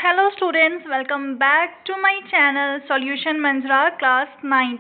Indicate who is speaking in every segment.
Speaker 1: Hello students, welcome back to my channel Solution Manjra class 9।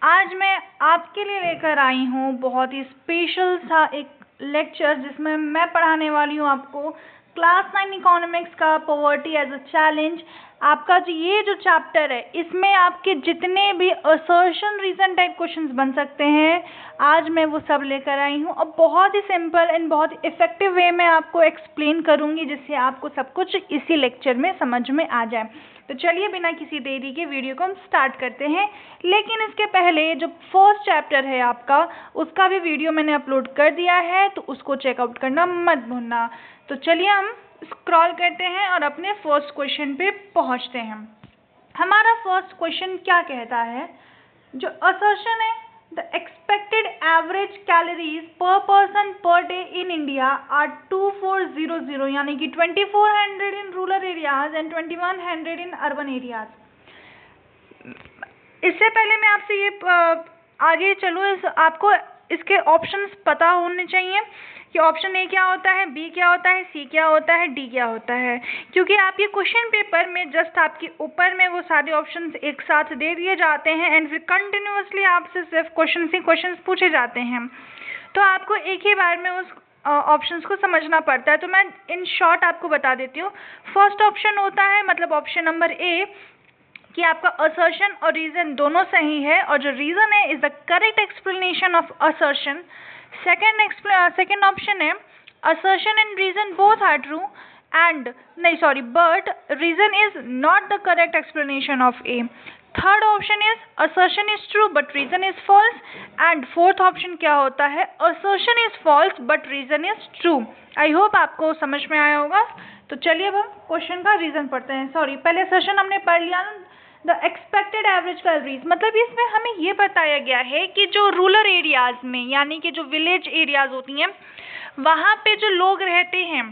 Speaker 1: आज मैं आपके लिए लेकर आई हूँ बहुत ही स्पेशल सा एक लेक्चर जिसमें मैं पढ़ाने वाली हूँ आपको क्लास 9 इकोनॉमिक्स का पॉवर्टी एज अ चैलेंज। आपका ये जो चैप्टर है इसमें आपके जितने भी असर्शन रीजन टाइप क्वेश्चंस बन सकते हैं आज मैं वो सब लेकर आई हूँ और बहुत ही सिंपल एंड बहुत ही इफेक्टिव वे में आपको एक्सप्लेन करूँगी जिससे आपको सब कुछ इसी लेक्चर में समझ में आ जाए। तो चलिए बिना किसी देरी के वीडियो को हम स्टार्ट करते हैं, लेकिन इसके पहले जो फर्स्ट चैप्टर है आपका उसका भी वीडियो मैंने अपलोड कर दिया है तो उसको चेकआउट करना मत भूलना। तो चलिए हम स्क्रॉल करते हैं और अपने फर्स्ट क्वेश्चन पे पहुंचते हैं। हमारा फर्स्ट क्वेश्चन क्या कहता है, जो असर्शन है the expected average calories per person per day in India are 2400 यानी कि 2400 in rural areas and 2100 in urban areas. इससे पहले मैं आपसे ये आगे चलूँ, आपको इसके ऑप्शंस पता होने चाहिए कि ऑप्शन ए क्या होता है, बी क्या होता है, सी क्या होता है, डी क्या होता है, क्योंकि आपके क्वेश्चन पेपर में जस्ट आपके ऊपर में वो सारे ऑप्शंस एक साथ दे दिए जाते हैं एंड फिर कंटिन्यूअसली आपसे सिर्फ क्वेश्चन ही क्वेश्चन पूछे जाते हैं, तो आपको एक ही बार में उस ऑप्शंस को समझना पड़ता है। तो मैं इन शॉर्ट आपको बता देती हूँ। फर्स्ट ऑप्शन होता है मतलब ऑप्शन नंबर ए कि आपका असर्शन और रीज़न दोनों सही है और जो रीज़न है is the correct explanation of assertion. Second option है assertion and reason both are true and but reason is not the correct explanation of A. Third option is assertion is true but reason is false and fourth option क्या होता है, assertion is false but reason is true। I hope आपको समझ में आया होगा। तो चलिए अब हम क्वेश्चन का रीजन पढ़ते हैं। पहले assertion हमने पढ़ लिया ना, द एक्सपेक्टेड एवरेज कैलोरीज, मतलब इसमें हमें ये बताया गया है कि जो रूरल एरियाज में यानी कि जो विलेज एरियाज होती हैं वहाँ पे जो लोग रहते हैं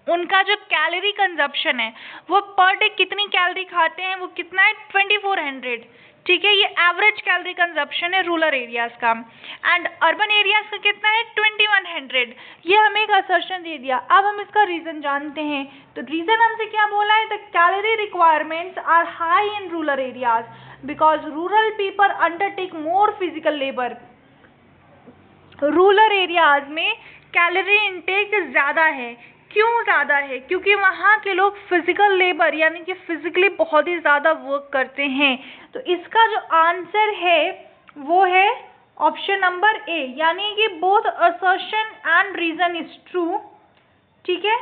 Speaker 1: उनका जो कैलोरी कंजप्शन है वो पर डे कितनी कैलोरी खाते हैं, वो कितना है 2400। ठीक है, ये एवरेज कैलोरी कंजप्शन है रूरल एरियाज का एंड अर्बन एरियाज का कितना है 2100। ये हमें एक असर्शन दे दिया। अब हम इसका रीज़न जानते हैं। तो रीज़न हमसे क्या बोला है, the calorie requirements are high in rural areas because rural people undertake more physical labour. Rural areas में कैलोरी इंटेक ज़्यादा है। क्यों ज़्यादा है? क्योंकि वहाँ के लोग फिजिकल लेबर यानी कि फिजिकली बहुत ही ज़्यादा वर्क करते हैं। तो इसका जो आंसर है वो है ऑप्शन नंबर ए, यानी कि both assertion and reason is true. ठीक है,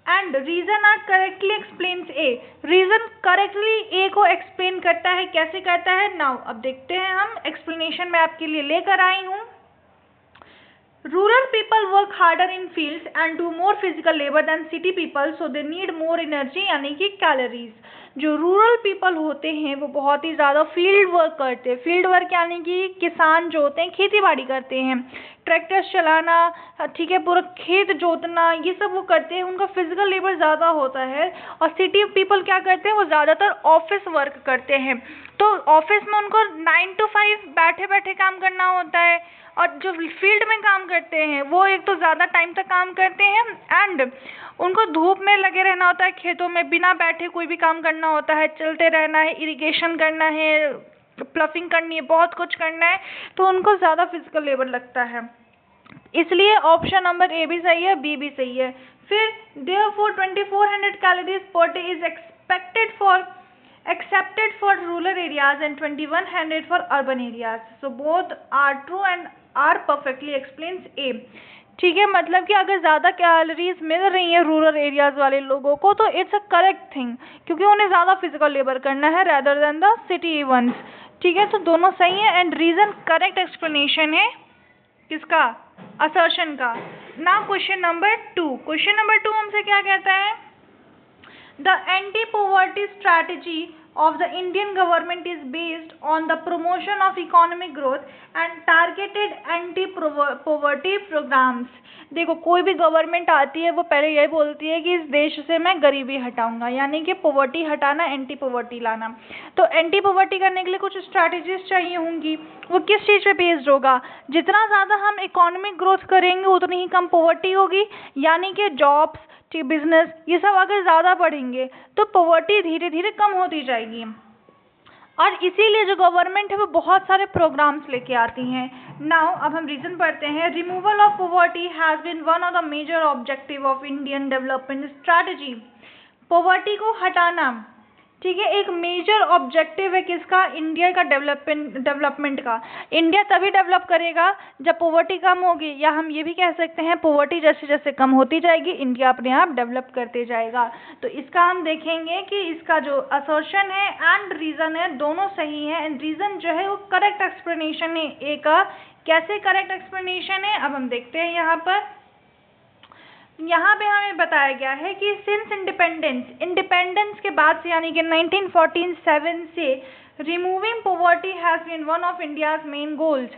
Speaker 1: and reason are correctly explains A. Reason correctly A को एक्सप्लेन करता है। कैसे करता है? नाउ अब देखते हैं हम। एक्सप्लेनेशन मैं आपके लिए लेकर आई हूँ। Rural people work harder in fields and do more physical labor than city people, so they need more energy यानी कि calories। जो रूरल पीपल होते हैं वो बहुत ही ज़्यादा फील्ड वर्क करते हैं। फील्ड वर्क यानी कि किसान जो होते हैं खेती बाड़ी करते हैं, ट्रैक्टर्स चलाना, ठीक है, पूरा खेत जोतना, ये सब वो करते हैं। उनका फिजिकल लेबर ज़्यादा होता है। और सिटी पीपल क्या करते हैं, वो ज़्यादातर ऑफिस वर्क करते हैं। तो ऑफिस में उनको 9 to 5 बैठे बैठे काम करना होता है और जो फील्ड में काम करते हैं वो एक तो ज़्यादा टाइम तक काम करते हैं एंड उनको धूप में लगे रहना होता है, खेतों में बिना बैठे कोई भी काम करना होता है, चलते रहना है, इरिगेशन करना है, प्लफिंग करनी है, बहुत कुछ करना है, तो उनको ज़्यादा फिजिकल लेबर लगता है। इसलिए ऑप्शन नंबर ए भी सही है, बी भी सही है। फिर therefore 2400 calories per day is accepted for rural areas and 2100 for urban areas, so both are true and are perfectly explains A। ठीक है, मतलब कि अगर ज़्यादा कैलोरीज मिल रही हैं रूरल एरियाज वाले लोगों को तो इट्स अ करेक्ट थिंग, क्योंकि उन्हें ज़्यादा फिजिकल लेबर करना है rather than the city ones. ठीक है, तो दोनों सही है एंड रीज़न करेक्ट एक्सप्लेनेशन है किसका, असर्शन का। Now question number 2। Question number 2 हमसे क्या कहता है, The anti-poverty strategy of the Indian government is based on the promotion of economic growth and targeted anti-poverty programs। देखो, कोई भी गवर्नमेंट आती है वो पहले यही बोलती है कि इस देश से मैं गरीबी हटाऊंगा, यानी कि पॉवर्टी हटाना, एंटी पॉवर्टी लाना। तो एंटी पॉवर्टी करने के लिए कुछ स्ट्रैटेजीज चाहिए होंगी। वो किस चीज़ पे बेस्ड होगा, जितना ज़्यादा हम इकोनॉमिक ग्रोथ करेंगे उतनी ही कम पॉवर्टी होगी, यानी कि जॉब्स, बिजनेस, ये सब अगर ज़्यादा बढ़ेंगे तो पॉवर्टी धीरे धीरे कम होती जाएगी। और इसीलिए जो गवर्नमेंट है वो बहुत सारे प्रोग्राम्स लेके आती हैं। नाउ अब हम रीजन पढ़ते हैं। Removal of poverty has been one of the major objective of Indian development strategy. Poverty को हटाना, ठीक है, एक मेजर ऑब्जेक्टिव है किसका? इंडिया का डेवलपमेंट का। इंडिया तभी डेवलप करेगा जब पॉवर्टी कम होगी, या हम ये भी कह सकते हैं पॉवर्टी जैसे जैसे कम होती जाएगी इंडिया अपने आप डेवलप करते जाएगा। तो इसका हम देखेंगे कि इसका जो असर्शन है एंड रीज़न है दोनों सही है, एंड रीज़न जो है वो करेक्ट एक्सप्लेनेशन है ए का। कैसे करेक्ट एक्सप्लेनेशन है अब हम देखते हैं। यहाँ पे हमें बताया गया है कि सिंस इंडिपेंडेंस के बाद से, यानी कि 1947 से, removing poverty has been one of India's main goals.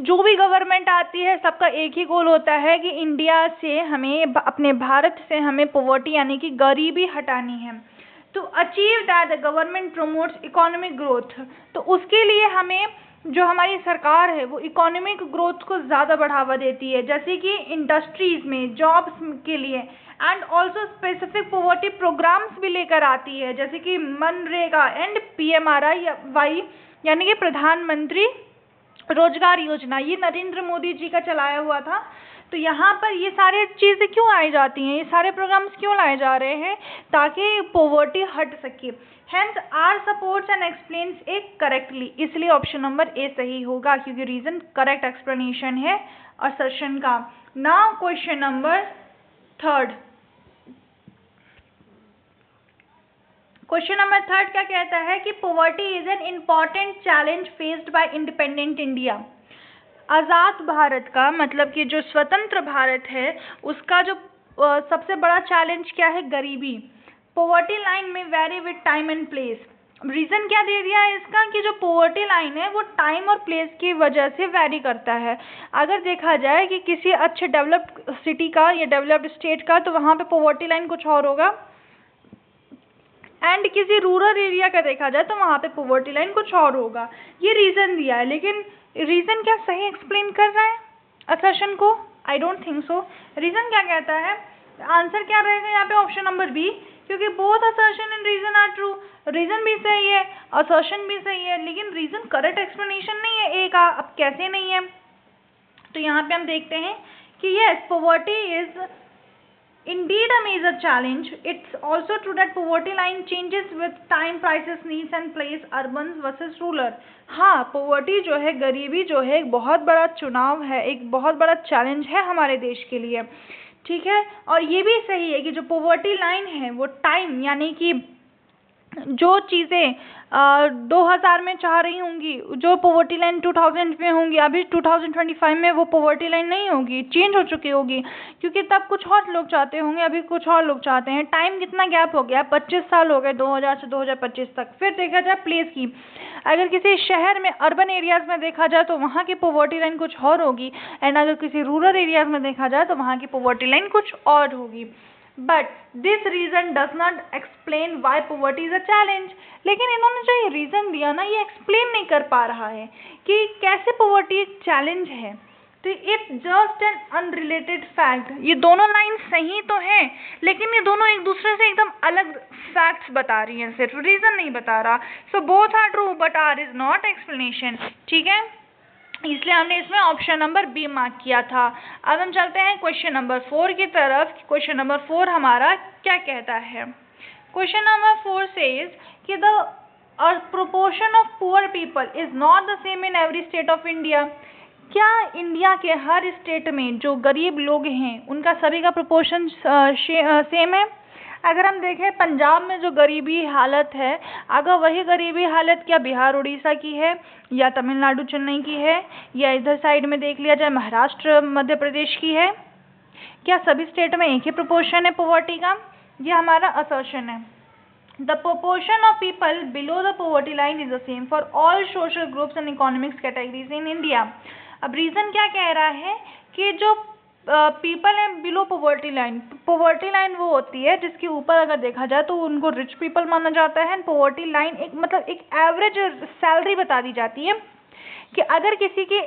Speaker 1: जो भी गवर्नमेंट आती है सबका एक ही गोल होता है कि इंडिया से हमें, अपने भारत से हमें पॉवर्टी यानी कि गरीबी हटानी है। To achieve that the government promotes economic growth. तो उसके लिए हमें, जो हमारी सरकार है वो इकोनॉमिक ग्रोथ को ज़्यादा बढ़ावा देती है, जैसे कि इंडस्ट्रीज़ में जॉब्स के लिए, and also specific poverty programmes भी लेकर आती है, जैसे कि मनरेगा एंड PMRY यानी कि प्रधानमंत्री रोजगार योजना। ये नरेंद्र मोदी जी का चलाया हुआ था। तो यहाँ पर ये सारे चीज़ें क्यों आई जाती हैं, ये सारे प्रोग्राम्स क्यों लाए जा रहे हैं? ताकि पॉवर्टी हट सके। Hence R supports and explains it correctly. इसलिए ऑप्शन नंबर ए सही होगा, क्योंकि रीज़न करेक्ट एक्सप्लेनेशन है असर्शन का। Now question number 3। Question number 3 क्या कहता है कि poverty is an important challenge faced by independent India. आज़ाद भारत का मतलब कि जो स्वतंत्र भारत है उसका जो सबसे बड़ा चैलेंज क्या है? गरीबी। पॉवर्टी लाइन में very with time and place. Reason क्या दे दिया है इसका कि जो पॉवर्टी लाइन है वो टाइम और प्लेस की वजह से वेरी करता है। अगर देखा जाए कि किसी अच्छे डेवलप्ड सिटी का या डेवलप्ड स्टेट का, तो वहाँ पे पॉवर्टी लाइन कुछ और होगा, एंड किसी रूरल एरिया का देखा जाए तो वहाँ पे पॉवर्टी लाइन कुछ और होगा। ये रीज़न दिया है, लेकिन रीज़न क्या सही एक्सप्लेन कर रहा है असर्शन को? I don't think so. Reason क्या कहता है? आंसर क्या रहेगा यहाँ पे? ऑप्शन नंबर बी, क्योंकि both assertion and reason are true. Reason भी सही है, असर्शन भी सही है, लेकिन रीज़न करेक्ट एक्सप्लेनेशन नहीं है ए का। अब कैसे नहीं है? तो यहाँ पे हम देखते हैं कि yes, poverty is indeed a major challenge. It's also true that poverty line changes with time, prices, needs and place, urban versus rural. हाँ, पॉवर्टी जो है, गरीबी जो है, एक बहुत बड़ा चुनाव है, एक बहुत बड़ा चैलेंज है हमारे देश के लिए, ठीक है। और ये भी सही है कि जो पॉवर्टी लाइन है वो टाइम, यानी कि जो चीज़ें 2000 में चाह रही होंगी, जो पॉवर्टी लाइन 2000 में होंगी, अभी 2025 में वो पॉवर्टी लाइन नहीं होगी, चेंज हो चुकी होगी, क्योंकि तब कुछ और लोग चाहते होंगे, अभी कुछ और लोग चाहते हैं। टाइम कितना गैप हो गया? 25 साल हो गए, 2000 से 2025 तक। फिर देखा जाए प्लेस की, अगर किसी शहर में, अर्बन एरियाज़ में देखा जाए तो वहाँ की पॉवर्टी लाइन कुछ और होगी, एंड अगर किसी रूरल एरियाज़ में देखा जाए तो वहाँ की पॉवर्टी लाइन कुछ और होगी। But this reason does not explain why poverty is a challenge. लेकिन इन्होंने जो ये रीज़न दिया ना, ये एक्सप्लेन नहीं कर पा रहा है कि कैसे पॉवर्टी एक चैलेंज है। तो it's just an unrelated fact. ये दोनों लाइन सही तो हैं, लेकिन ये दोनों एक दूसरे से एकदम अलग फैक्ट्स बता रही हैं, सिर्फ रीज़न नहीं बता रहा। So both are true but R is not explanation, ठीक है। इसलिए हमने इसमें ऑप्शन नंबर बी मार्क किया था। अब हम चलते हैं क्वेश्चन नंबर 4 की तरफ। क्वेश्चन नंबर 4 हमारा क्या कहता है? क्वेश्चन नंबर 4 सेज कि the proportion of poor people is not the same in every state of India. क्या इंडिया के हर स्टेट में जो गरीब लोग हैं उनका सभी का प्रोपोर्शन सेम है? अगर हम देखें पंजाब में जो गरीबी हालत है, अगर वही गरीबी हालत क्या बिहार उड़ीसा की है, या तमिलनाडु चेन्नई की है, या इधर साइड में देख लिया जाए महाराष्ट्र मध्य प्रदेश की है, क्या सभी स्टेट में एक ही प्रोपोर्शन है पॉवर्टी का? ये हमारा असर्शन है। The proportion of people below the poverty line is the same for all social groups and economics categories in India. अब रीज़न क्या कह रहा है कि जो पीपल हैं बिलो पॉवर्टी लाइन वो होती है जिसके ऊपर अगर देखा जाए तो उनको रिच पीपल माना जाता है। पॉवर्टी लाइन एक मतलब एक एवरेज सैलरी बता दी जाती है कि अगर किसी की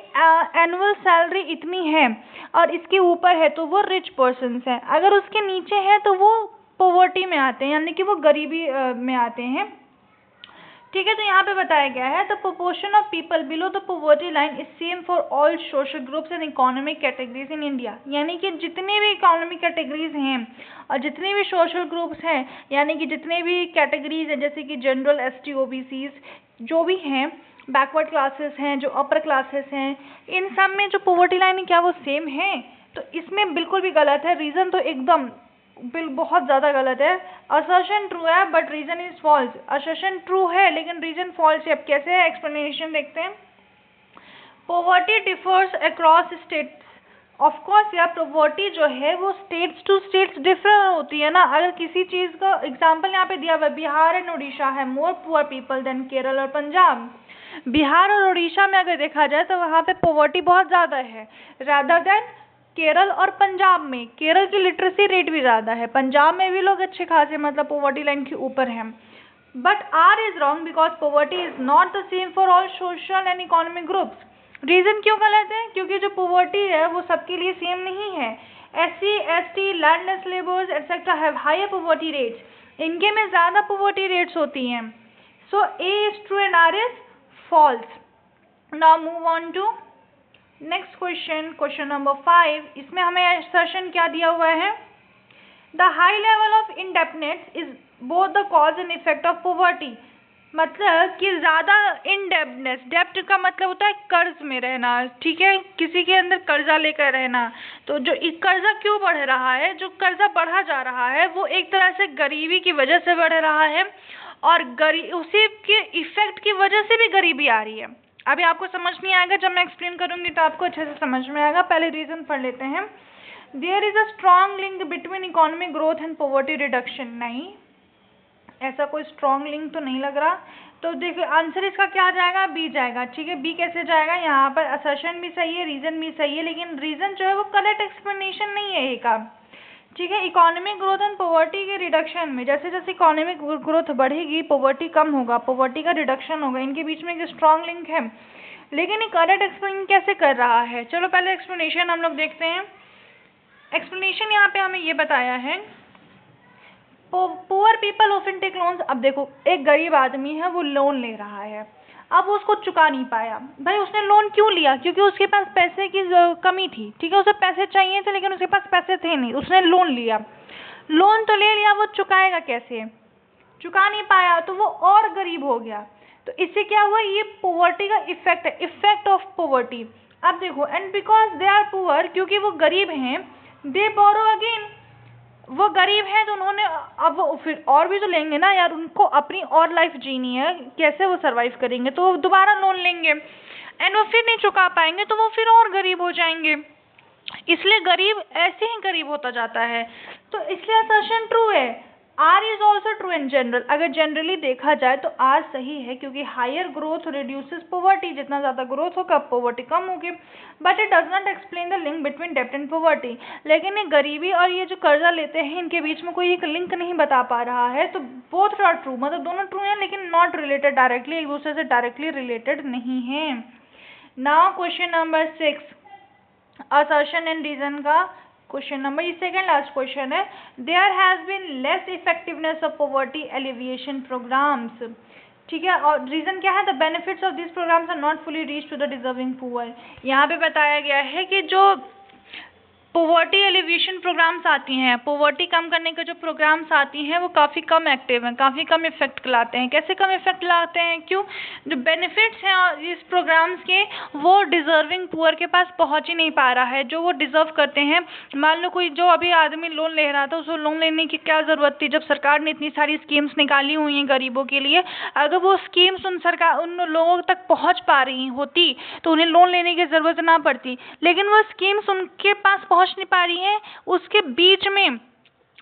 Speaker 1: एनुअल सैलरी इतनी है और इसके ऊपर है तो वो रिच पर्सन्स हैं, अगर उसके नीचे है तो वो पॉवर्टी में आते हैं, यानी कि वो गरीबी में आते हैं। ठीक है, तो यहाँ पे बताया गया है the proportion of people below the poverty line is same for all social groups and economic categories in India, यानी कि जितनी भी इकोनॉमिक कैटेगरीज हैं और जितने भी सोशल ग्रुप्स हैं, यानी कि जितने भी कैटेगरीज हैं जैसे कि जनरल, एसटी, ओबीसीज जो भी हैं, बैकवर्ड क्लासेस हैं, जो अपर क्लासेस हैं, इन सब में जो पॉवर्टी लाइन है क्या वो सेम है? तो इसमें बिल्कुल भी गलत है, रीज़न तो एकदम बहुत ज़्यादा गलत है। असर्शन ट्रू है but reason is false, assertion true है लेकिन रीज़न फॉल्स है। अब कैसे है, एक्सप्लेनेशन देखते हैं। Poverty differs across states, of course यार पॉवर्टी जो है वो स्टेट्स टू स्टेट्स डिफर होती है ना। अगर किसी चीज़ का एग्जांपल यहाँ पे दिया हुआ है, बिहार एंड उड़ीसा है मोर पुअर पीपल देन केरल और पंजाब। बिहार और उड़ीसा में अगर देखा जाए तो वहाँ पे पॉवर्टी बहुत ज़्यादा है रादर देन केरल और पंजाब में। केरल की लिटरेसी रेट भी ज़्यादा है, पंजाब में भी लोग अच्छे खासे मतलब पॉवर्टी लाइन के ऊपर हैं। But R is wrong because poverty is not the same for all social and economic groups. Reason क्यों गलत है? क्योंकि जो पॉवर्टी है वो सबके लिए सेम नहीं है। SC, ST, landless labours etcetera have higher poverty rates, इनके में ज़्यादा पॉवर्टी रेट्स होती हैं। सो A is true and R is false. Now move on to next question, question number 5. इसमें हमें assertion क्या दिया हुआ है? The high level of indebtedness is both the cause and effect of poverty. मतलब कि ज़्यादा इंडेप्टनेस, डेप्ट का मतलब होता है कर्ज में रहना, ठीक है, किसी के अंदर कर्जा लेकर रहना। तो जो कर्जा क्यों बढ़ रहा है, जो कर्जा बढ़ा जा रहा है वो एक तरह से गरीबी की वजह से बढ़ रहा है और उसी के इफेक्ट की वजह से भी गरीबी आ रही है। अभी आपको समझ नहीं आएगा, जब मैं एक्सप्लेन करूंगी तो आपको अच्छे से समझ में आएगा। पहले रीजन पढ़ लेते हैं। There is a strong link between economic growth and poverty reduction. नहीं, ऐसा कोई स्ट्रॉन्ग लिंक तो नहीं लग रहा। तो देखिए आंसर इसका क्या जाएगा, बी जाएगा। ठीक है, बी कैसे जाएगा? यहाँ पर असर्शन भी सही है, रीजन भी सही है, लेकिन रीजन जो है वो करेक्ट एक्सप्लेनेशन नहीं है एक। ठीक है, इकोनॉमिक ग्रोथ एंड पॉवर्टी के रिडक्शन में जैसे जैसे इकोनॉमिक ग्रोथ बढ़ेगी पॉवर्टी कम होगा, पॉवर्टी का रिडक्शन होगा, इनके बीच में एक स्ट्रॉन्ग लिंक है। लेकिन ये करेक्ट एक्सप्लेन कैसे कर रहा है? चलो पहले एक्सप्लेनेशन हम लोग देखते हैं। एक्सप्लेनेशन यहाँ पे हमें ये बताया है, poor people often take loans. अब देखो एक गरीब आदमी है, वो लोन ले रहा है, अब वो उसको चुका नहीं पाया। भाई उसने लोन क्यों लिया? क्योंकि उसके पास पैसे की कमी थी। ठीक है, उसे पैसे चाहिए थे लेकिन उसके पास पैसे थे नहीं, उसने लोन लिया। लोन तो ले लिया, वो चुकाएगा कैसे? चुका नहीं पाया तो वो और गरीब हो गया। तो इससे क्या हुआ? ये पॉवर्टी का इफेक्ट है, इफेक्ट ऑफ पॉवर्टी। अब देखो, and because they are poor, क्योंकि वो गरीब हैं, दे बोरो अगेन, वो गरीब हैं तो उन्होंने अब वो फिर और भी तो लेंगे ना यार, उनको अपनी और लाइफ जीनी है, कैसे वो सरवाइव करेंगे? तो वो दोबारा लोन लेंगे एंड वो फिर नहीं चुका पाएंगे तो वो फिर और गरीब हो जाएंगे। इसलिए गरीब ऐसे ही गरीब होता जाता है। तो इसलिए असर्शन ट्रू है। R is also true in general. अगर जनरली देखा जाए तो आर सही है, क्योंकि हायर ग्रोथ रिड्यूसेस पॉवर्टी, जितना ज़्यादा ग्रोथ होगा पॉवर्टी कम होगी। But it does not explain the link between डेब्ट एंड पॉवर्टी। लेकिन ये गरीबी और ये जो कर्जा लेते हैं इनके बीच में कोई एक लिंक नहीं बता पा रहा है। तो बोथ आर ट्रू, मतलब दोनों ट्रू हैं लेकिन नॉट रिलेटेड डायरेक्टली, एक दूसरे से डायरेक्टली रिलेटेड नहीं है। Now question number 6, assertion and reason का क्वेश्चन नंबर, ये सेकेंड लास्ट क्वेश्चन है। There has been less effectiveness of poverty alleviation programmes. ठीक है, और रीज़न क्या है? The benefits of this programmes are not fully reach to the deserving poor. यहाँ पे बताया गया है कि जो पॉवर्टी एलिविएशन प्रोग्राम्स आती हैं, पॉवर्टी कम करने के जो प्रोग्राम्स आती हैं वो काफ़ी कम एक्टिव हैं, काफ़ी कम इफेक्ट लाते हैं। कैसे कम इफेक्ट लाते हैं? क्यों? जो बेनिफिट्स हैं इस प्रोग्राम्स के वो डिजर्विंग पुअर के पास पहुंच ही नहीं पा रहा है, जो वो डिजर्व करते हैं। मान लो कोई जो अभी आदमी लोन ले रहा था, उसको लोन लेने की क्या ज़रूरत थी जब सरकार ने इतनी सारी स्कीम्स निकाली हुई हैं गरीबों के लिए। अगर वो स्कीम्स उन लोगों तक पहुँच पा रही होती तो उन्हें लोन लेने की ज़रूरत ना पड़ती, लेकिन वो स्कीम्स उनके पास पहुंच नहीं पा रही है। उसके बीच में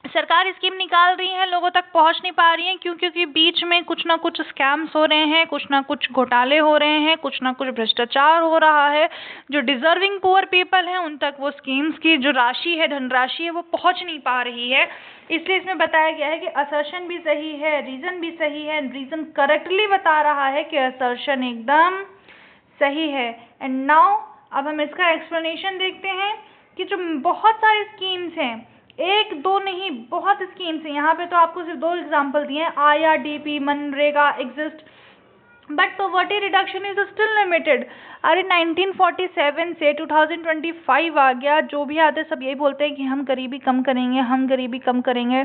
Speaker 1: सरकार स्कीम निकाल रही है, लोगों तक पहुंच नहीं पा रही है। क्यों? क्योंकि बीच में कुछ ना कुछ स्कैम्स हो रहे हैं, कुछ ना कुछ घोटाले हो रहे हैं, कुछ ना कुछ भ्रष्टाचार हो रहा है। जो डिजर्विंग पुअर पीपल हैं उन तक वो स्कीम्स की जो राशि है, धनराशि है, वो पहुंच नहीं पा रही है। इसलिए इसमें बताया गया है कि असर्शन भी सही है, रीजन भी सही है। रीजन करेक्टली बता रहा है कि असर्शन एकदम सही है। एंड नाउ अब हम इसका एक्सप्लेनेशन देखते हैं कि जो बहुत सारी स्कीम्स हैं, एक दो नहीं बहुत स्कीम्स हैं, यहाँ पे तो आपको सिर्फ 2 एग्जाम्पल दिए हैं, IRDP, MNREGA, exist, but poverty reduction is still limited. अरे 1947 से 2025 आ गया, जो भी आते सब यही बोलते हैं कि हम गरीबी कम करेंगे, हम गरीबी कम करेंगे,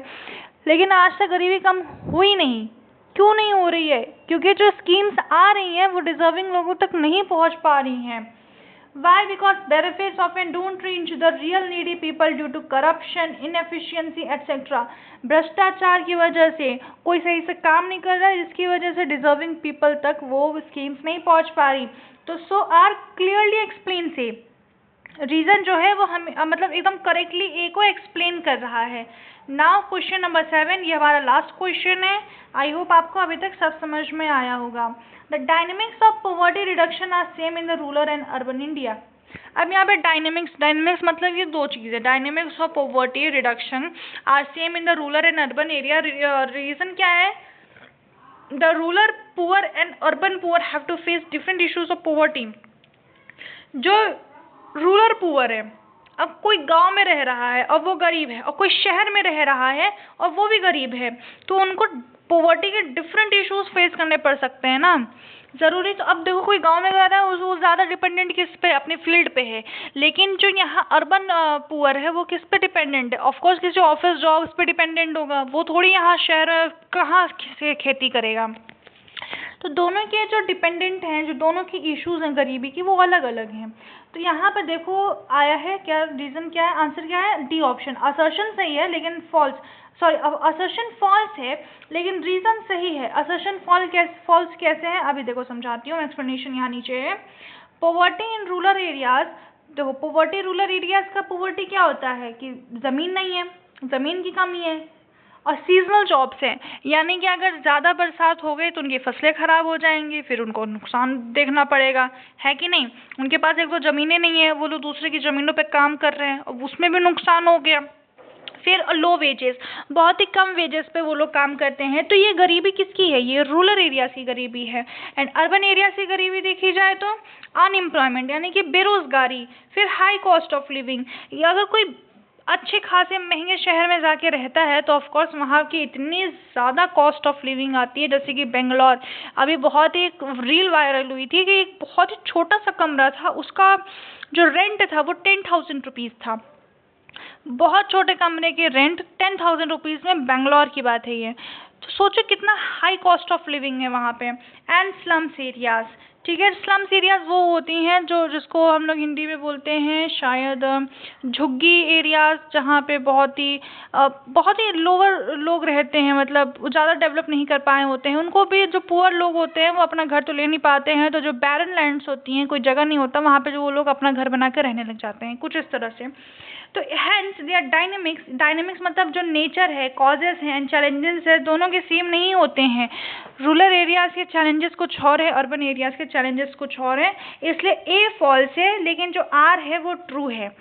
Speaker 1: लेकिन आज तक गरीबी कम हुई नहीं। क्यों नहीं हो रही है? क्योंकि जो स्कीम्स आ रही हैं वो डिजर्विंग लोगों तक नहीं पहुंच पा रही हैं। Why? Because benefits often don't reach the real needy people due to corruption, inefficiency, etc. भ्रष्टाचार की वजह से कोई सही से काम नहीं कर रहा है, जिसकी वजह से डिजर्विंग पीपल तक वो स्कीम्स नहीं पहुंच पा रही। तो सो आर क्लियरली एक्सप्लेन से रीजन जो है वो हमें मतलब एकदम करेक्टली ए को एक्सप्लेन कर रहा है। नाउ क्वेश्चन नंबर 7, ये हमारा लास्ट क्वेश्चन है। आई होप आपको अभी तक सब समझ में आया होगा। The dynamics of poverty reduction are same in the rural and urban India. अब यहाँ पे डायनेमिक्स मतलब ये 2 चीज़ें, dynamics of poverty reduction are same in the rural and urban area. Reason क्या है? The rural poor and urban poor have to face different issues of poverty. जो rural poor है, अब कोई गांव में रह रहा है और वो गरीब है, और कोई शहर में रह रहा है और वो भी गरीब है, तो उनको पॉवर्टी के डिफरेंट इश्यूज फेस करने पड़ सकते हैं ना। ज़रूरी तो अब देखो कोई गांव में रह रहा है वो ज़्यादा डिपेंडेंट किस पे? अपनी फील्ड पे है, लेकिन जो यहाँ अर्बन पुअर है वो किस पे डिपेंडेंट है? ऑफकोर्स किसी ऑफिस जॉब्स पे डिपेंडेंट होगा, वो थोड़ी यहाँ शहर कहाँ से खेती करेगा। तो दोनों के जो डिपेंडेंट हैं, जो दोनों की इश्यूज हैं गरीबी की, वो अलग अलग हैं। तो यहाँ पर देखो आया है क्या, रीज़न क्या है, आंसर क्या है? D option. असर्शन सही है लेकिन फॉल्स, सॉरी असर्शन फॉल्स है लेकिन रीज़न सही है। असर्शन फॉल्स कैसे है अभी देखो समझाती हूँ, एक्सप्लेनेशन यहाँ नीचे है। पॉवर्टी इन रूरल एरियाज, देखो पॉवर्टी रूरल एरियाज का पॉवर्टी क्या होता है कि ज़मीन नहीं है, ज़मीन की कमी है, और सीजनल जॉब्स हैं, यानी कि अगर ज़्यादा बरसात हो गई तो उनकी फसलें ख़राब हो जाएंगी, फिर उनको नुकसान देखना पड़ेगा, है कि नहीं। उनके पास एक तो ज़मीनें नहीं है, वो लोग दूसरे की ज़मीनों पे काम कर रहे हैं और उसमें भी नुकसान हो गया। फिर लो वेजेस, बहुत ही कम वेजेस पे वो लोग काम करते हैं। तो ये गरीबी किसकी है? ये रूरल एरिया की गरीबी है। एंड अर्बन एरिया की गरीबी देखी जाए तो अनएम्प्लॉयमेंट, यानी कि बेरोजगारी, फिर हाई कॉस्ट ऑफ लिविंग। अगर कोई अच्छे खासे महंगे शहर में जाके रहता है तो ऑफकोर्स वहाँ की इतनी ज़्यादा कॉस्ट ऑफ लिविंग आती है, जैसे कि बेंगलोर। अभी बहुत ही एक रील वायरल हुई थी कि एक बहुत ही छोटा सा कमरा था, उसका जो रेंट था वो 10,000 रुपीज़ था। बहुत छोटे कमरे के रेंट 10,000 रुपीज़ में, बेंगलोर की बात है ये। तो सोचो कितना हाई कॉस्ट ऑफ लिविंग है वहाँ पे। एंड स्लम्स एरियाज, ठीक है, स्लम्स एरियाज वो होती हैं जो जिसको हम लोग हिंदी में बोलते हैं शायद झुग्गी एरियाज, जहाँ पे बहुत ही लोअर लोग रहते हैं, मतलब ज़्यादा डेवलप नहीं कर पाए होते हैं। उनको भी जो पुअर लोग होते हैं वो अपना घर तो ले नहीं पाते हैं, तो जो बैरन लैंड्स होती हैं, कोई जगह नहीं होता वहाँ पे, जो वो लोग अपना घर बना कर रहने लग जाते हैं, कुछ इस तरह से। तो हैंस दे आर डायनेमिक्स मतलब जो नेचर है, कॉजेस हैं एंड चैलेंजेस है, दोनों के सेम नहीं होते हैं। रूरल एरियाज के चैलेंजेस कुछ और है, अर्बन एरियाज के चैलेंजेस कुछ और है, इसलिए ए फॉल्स है लेकिन जो आर है वो ट्रू है।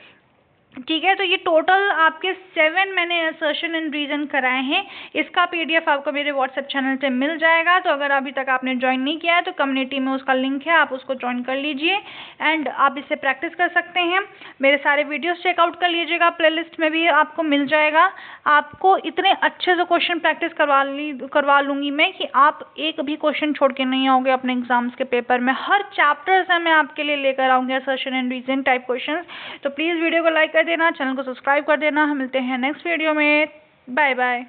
Speaker 1: ठीक है, तो ये टोटल आपके 7 मैंने असर्शन एंड रीजन कराए हैं। इसका PDF आपको मेरे व्हाट्सएप चैनल पे मिल जाएगा। तो अगर अभी तक आपने ज्वाइन नहीं किया है तो कम्युनिटी में उसका लिंक है, आप उसको ज्वाइन कर लीजिए एंड आप इससे प्रैक्टिस कर सकते हैं। मेरे सारे वीडियोस चेकआउट कर लीजिएगा, प्लेलिस्ट में भी आपको मिल जाएगा। आपको इतने अच्छे से क्वेश्चन प्रैक्टिस करवा लूँगी मैं कि आप एक भी क्वेश्चन छोड़ के नहीं आओगे अपने एग्जाम्स के पेपर में। हर चैप्टर से मैं आपके लिए लेकर आऊँगी assertion and reason type question. तो प्लीज़ वीडियो को लाइक कर देना, चैनल को सब्सक्राइब कर देना। हम मिलते हैं नेक्स्ट वीडियो में। Bye bye.